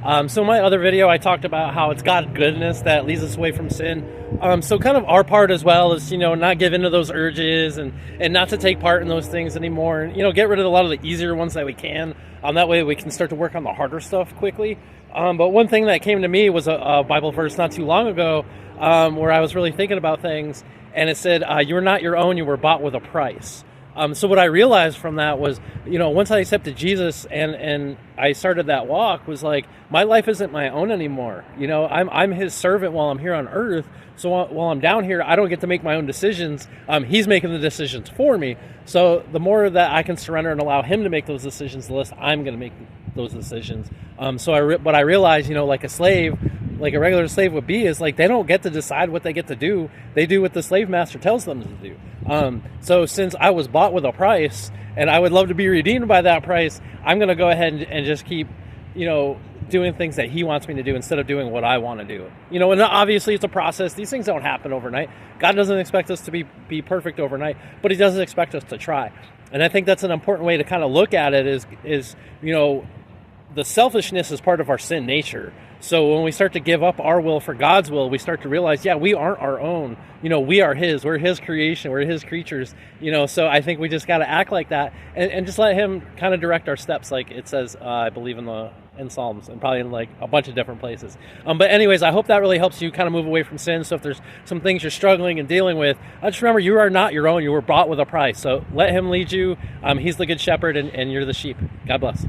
So in my other video, I talked about how it's God's goodness that leads us away from sin. So kind of our part as well is, not give into those urges and not to take part in those things anymore. And, get rid of a lot of the easier ones that we can. That way we can start to work on the harder stuff quickly. But one thing that came to me was a Bible verse not too long ago where I was really thinking about things. And it said, you were not your own, you were bought with a price. So what I realized from that was, once I accepted Jesus and I started that walk, was like, my life isn't my own anymore. I'm his servant while I'm here on earth. So while I'm down here, I don't get to make my own decisions. He's making the decisions for me. So the more that I can surrender and allow him to make those decisions, the less I'm going to make those decisions. What I realized, like a slave, like a regular slave would be, is like they don't get to decide what they get to do. They do what the slave master tells them to do. So since I was bought with a price and I would love to be redeemed by that price, I'm going to go ahead and just keep, doing things that he wants me to do instead of doing what I want to do. And obviously it's a process. These things don't happen overnight. God doesn't expect us to be perfect overnight, but he doesn't expect us to try. And I think that's an important way to kind of look at it is the selfishness is part of our sin nature. So when we start to give up our will for God's will, we start to realize, we aren't our own. We are his. We're his creation. We're his creatures. So I think we just got to act like that and just let him kind of direct our steps, like it says, I believe in Psalms and probably in like a bunch of different places. But anyways, I hope that really helps you kind of move away from sin. So if there's some things you're struggling and dealing with, just remember you are not your own. You were bought with a price. So let him lead you. He's the good shepherd and you're the sheep. God bless.